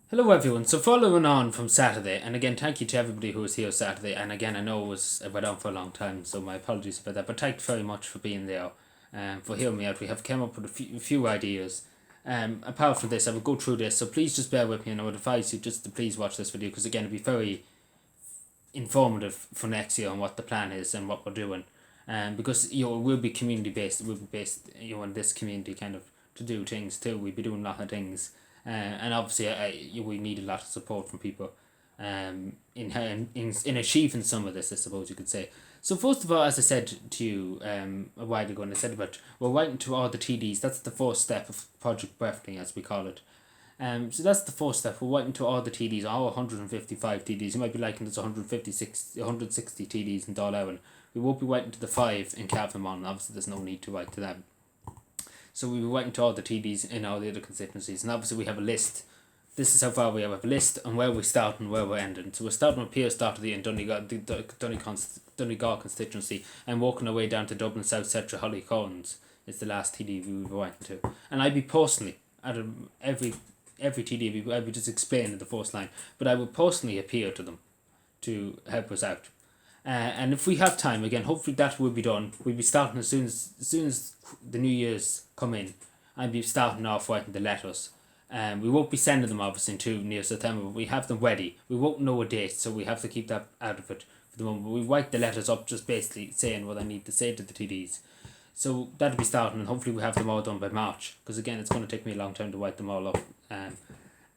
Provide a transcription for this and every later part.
Hello everyone. So following on from Saturday, and again thank you to everybody who was here Saturday. And again I know it went on for a long time, so my apologies about that. But thank you very much for being there, for hearing me out. We have come up with a few ideas. Apart from this, I will go through this. So please just bear with me, and I would advise you just to please watch this video because again it'll be very informative for next year on what the plan is and what we're doing. Because it will be community based. It will be based in this community kind of to do things too. We'll be doing a lot of things. And obviously, we need a lot of support from people in achieving some of this, I suppose you could say. So first of all, as I said to you a while ago, and I said about we're writing to all the TDs. That's the first step of Project Breifne, as we call it. So that's the first step. We're writing to all the TDs, all 155 TDs. You might be liking there's 160 TDs in Dáil. We won't be writing to the 5 in Cavan. Obviously, there's no need to write to them. So we were writing to all the TDs in all the other constituencies, and obviously we have a list. This is how far we have a list and where we start and where we're ending. So we're starting with Pierce Doherty in Donegal constituency and working our way down to Dublin South Central Holly Collins is the last TD we were writing to. And I'd be personally, out of every TD, I'd be just explaining the first line, but I would personally appeal to them to help us out. And if we have time, again, hopefully that will be done. We'll be starting as soon as the New Year's come in. I'll be starting off writing the letters. We won't be sending them obviously until near September, but we have them ready. We won't know a date, so we have to keep that out of it for the moment. But we write the letters up just basically saying what I need to say to the TDs. So that'll be starting, and hopefully we have them all done by March. Because again, it's going to take me a long time to write them all up.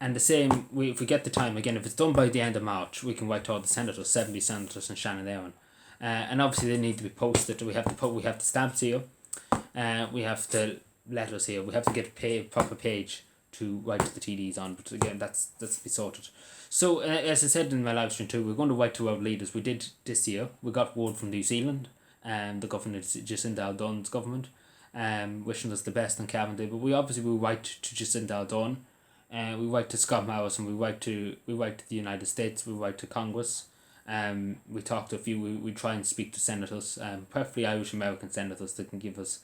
And the same, if we get the time, again, if it's done by the end of March, we can write to all the senators, 70 senators in Shannon Aaron. And obviously they need to be posted. We have the stamps here. We have the letters here. We have to get a proper page to write to the TDs on. But again, that's to be sorted. So as I said in my live stream too, we're going to write to our leaders. We did this year. We got word from New Zealand, the government, Jacinda Ardern's government, wishing us the best on Cavan Day. But we obviously will write to Jacinda Ardern. We write to Scott Morrison. We write to the United States. We write to Congress. We talk to a few. We try and speak to senators, preferably Irish American senators that can give us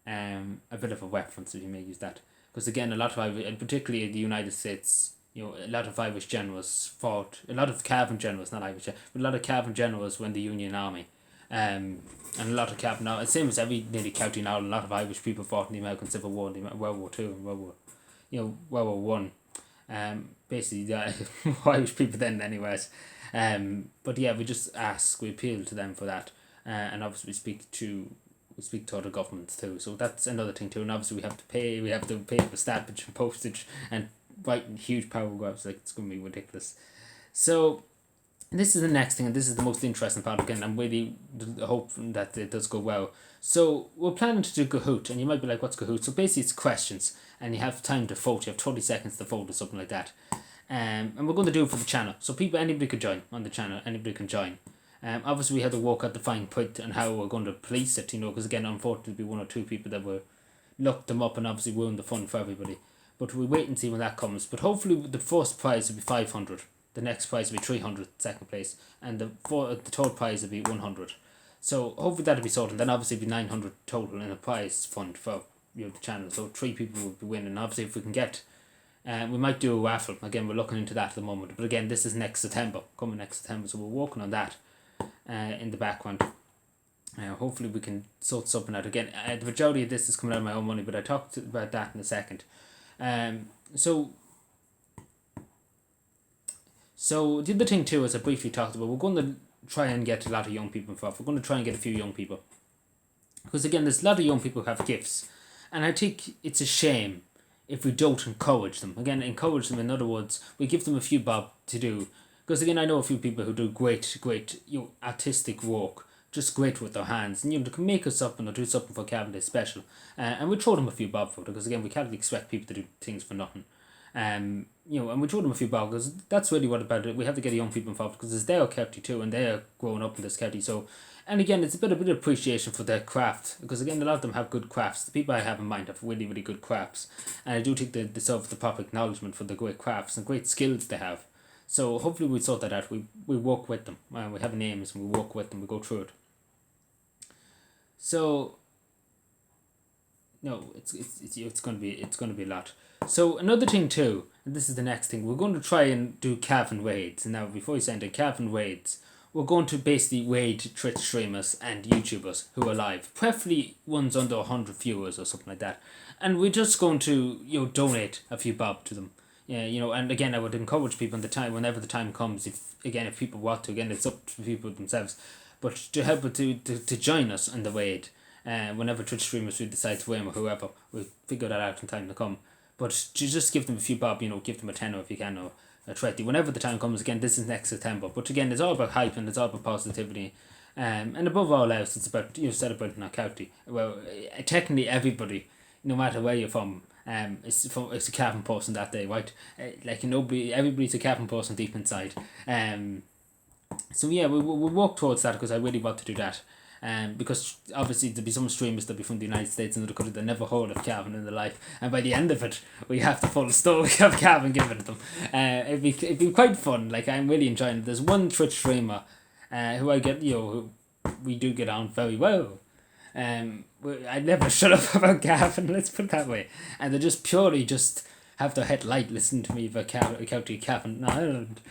a bit of a reference, if you may use that. Because again, a lot of Irish, and particularly in the United States, a lot of Irish generals fought. A lot of Cavan generals, not Irish, but a lot of Cavan generals were in the Union Army. And a lot of Cavan, same as every nearly county now, a lot of Irish people fought in the American Civil War, the World War Two, and World War One. Basically the Irish people then anyways. But yeah, we just ask, we appeal to them for that. And obviously we speak to other governments too. So that's another thing too. And obviously we have to pay for stampage and postage and writing huge paragraphs, like it's gonna be ridiculous. So this is the next thing, and this is the most interesting part again. I'm really hoping that it does go well. So we're planning to do Kahoot, and you might be like, what's Kahoot? So basically it's questions, and you have time to vote. You have 30 seconds to vote or something like that. And we're going to do it for the channel. So anybody could join on the channel. Anybody can join. Obviously we had to work out the fine print and how we're going to police it, because again, unfortunately, be one or two people that will look them up and obviously ruin the fun for everybody. But we'll wait and see when that comes. But hopefully the first prize will be 500. The next prize will be 300, second place, and the third prize will be 100. So hopefully that'll be sorted. Then obviously it'll be 900 total in a prize fund for the channel. So 3 people will be winning. Obviously if we can get, we might do a raffle. Again, we're looking into that at the moment. But again, this is next September, coming next September. So we're working on that in the background. Hopefully we can sort something out. Again, the majority of this is coming out of my own money, but I talked about that in a second. So the other thing too, as I briefly talked about, we're going to try and get a lot of young people involved. We're going to try and get a few young people. Because again, there's a lot of young people who have gifts. And I think it's a shame if we don't encourage them. Again, encourage them, in other words, we give them a few bob to do. Because again, I know a few people who do great, artistic work, just great with their hands. And they can make us something or do something for Cavan Day special. And we throw them a few bob for it, because again, we can't expect people to do things for nothing. And we told them a few bob, because that's really what about it. We have to get young people involved, because it's their county too, and they are growing up in this county. So, and again, it's a bit of appreciation for their craft, because again, a lot of them have good crafts. The people I have in mind have really, really good crafts, and I do think they deserve the proper acknowledgement for the great crafts and great skills they have. So hopefully we sort that out. We work with them. We have names and we work with them. We go through it. So no, it's gonna be a lot. So another thing too, and this is the next thing. We're going to try and do calf and wades. And now, before we send in calf and wades, we're going to basically wade Twitch streamers and YouTubers who are live, preferably ones under 100 viewers or something like that. And we're just going to, donate a few bob to them. Yeah, and again, I would encourage people in the time, whenever the time comes, if people want to, again, it's up to people themselves, but to help to join us in the wade, whenever Twitch streamers we decide to win or whoever, we'll figure that out in time to come. But to just give them a few bob, give them a tenner if you can, or a 20, whenever the time comes. Again, this is next September, but again, it's all about hype and it's all about positivity, and above all else, it's about celebrating our county. Well, technically everybody, no matter where you're from, it's a Cavan person that day, right? Everybody's a Cavan person deep inside. So yeah, we work towards that because I really want to do that. Because obviously there'll be some streamers that'll be from the United States and other countries that never heard of Cavan in their life, and by the end of it, we have the full story of Cavan given to them. It'd be quite fun. Like, I'm really enjoying it. There's one Twitch streamer, who I get, who we do get on very well. I never shut up about Gavin, let's put it that way. And they just purely just have their head light listening to me about County Cavan in Ireland.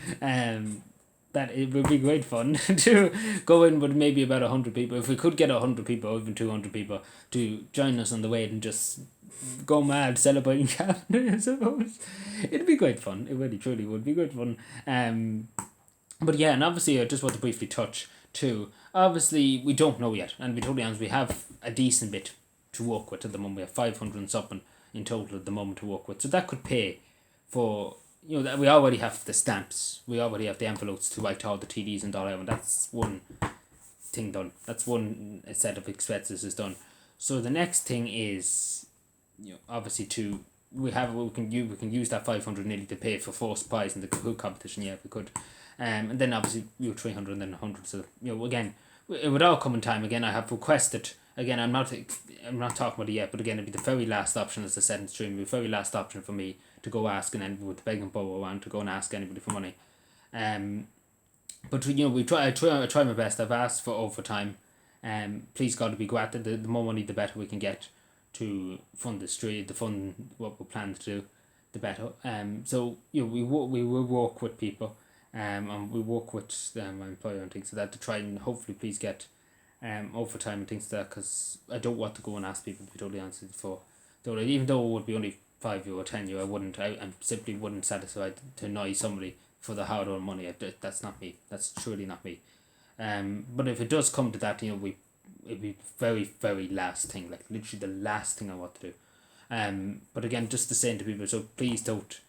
That it would be great fun to go in with maybe about 100 people. If we could get 100 people or even 200 people to join us on the way and just go mad celebrating Cavan, I suppose. It'd be great fun. It really truly would be good fun. But yeah, and obviously I just want to briefly touch too. Obviously, we don't know yet, and to be totally honest, we have a decent bit to work with at the moment. We have 500 and something in total at the moment to work with, so that could pay for, that we already have the stamps, we already have the envelopes to write all the TDs and all out, and that's one thing done. That's one set of expenses is done. So the next thing is, obviously we can use that 500 nearly to pay for first prize in the Kahoot competition. Yeah, if we could. And then obviously 300 and then 100. So again, it would all come in time. Again, I have requested. Again, I'm not talking about it yet, but again, it'd be the very last option, as I said in the stream. It'd be the very last option for me to go ask, and then with the beg and borrow around to go and ask anybody for money. But I try my best. I've asked for overtime. Please God, to be glad that the more money, the better we can get to fund the street, to fund what we plan to do, the better. So we will work with people. And we work with my employer and things like that to try and hopefully please get overtime and things like that, because I don't want to go and ask people to be totally honest for, even though it would be only €5 or €10, I simply wouldn't satisfy to annoy somebody for the hard earned money. That's not me. That's truly not me. But if it does come to that, it'd be very, very last thing, like literally the last thing I want to do. But again, just to say to people, so please don't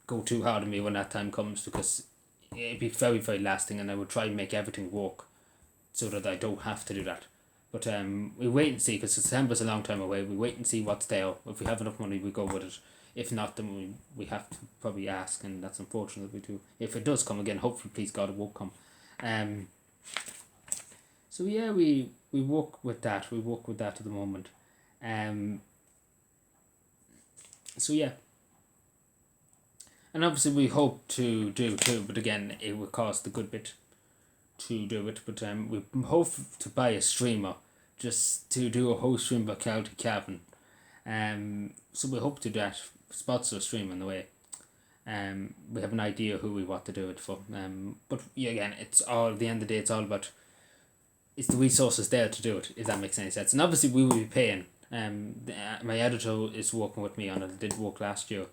go too hard on me when that time comes, because it'd be very, very lasting, and I would try and make everything work so that I don't have to do that. But we wait and see, because September's a long time away. We wait and see what's there. If we have enough money, we go with it. If not, then we have to probably ask, and that's unfortunate. We do. If it does come again, hopefully, please God, it won't come. So yeah, we work with that. We work with that at the moment. So yeah. And obviously we hope to do too, but again, it will cost a good bit to do it. But we hope to buy a streamer just to do a whole stream about County Cavan. So we hope to do that. Spots a stream on the way. We have an idea who we want to do it for. But yeah, again, it's all, at the end of the day, it's all about, it's the resources there to do it, if that makes any sense. And obviously we will be paying. My editor is working with me on it. Did work last year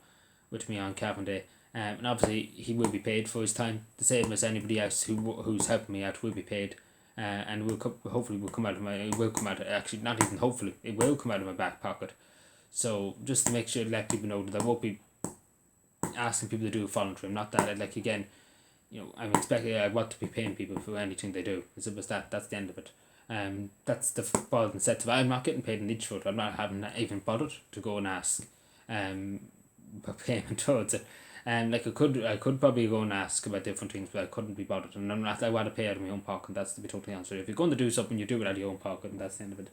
with me on Cavan Day, and obviously he will be paid for his time, the same as anybody else who's helping me out will be paid, and hopefully will come out of my, it will come out, actually not even hopefully, it will come out of my back pocket. So just to make sure to let people know that I won't be asking people to do a voluntary. Not that again, I'm expecting, I want to be paying people for anything they do. As it was that's the end of it. That's the ball and set. I'm not getting paid an inch for it. I'm not having even bothered to go and ask payment towards it. And I could probably go and ask about different things, but I couldn't be bothered, and I want to pay out of my own pocket. That's, to be totally honest with you. If you're going to do something, you do it out of your own pocket, and that's the end of it.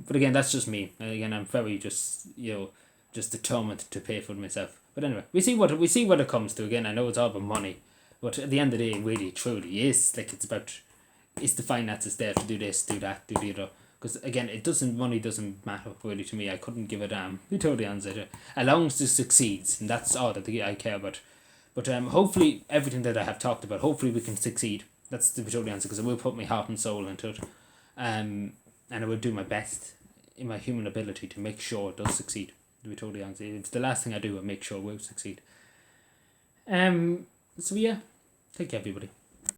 But again, that's just me. Again, I'm very just determined to pay for it myself. But anyway, we see what it comes to. Again, I know it's all about money, but at the end of the day, it really truly is it's the finances there to do this, do that, do the other. Because again, money doesn't matter really to me. I couldn't give a damn. Be totally honest with you. As long as it succeeds, and that's all that I care about. But hopefully everything that I have talked about, hopefully we can succeed. That's the totally answer, because I will put my heart and soul into it, and I will do my best in my human ability to make sure it does succeed. To be totally honest, it's the last thing I do. I make sure it will succeed. So yeah, thank you everybody.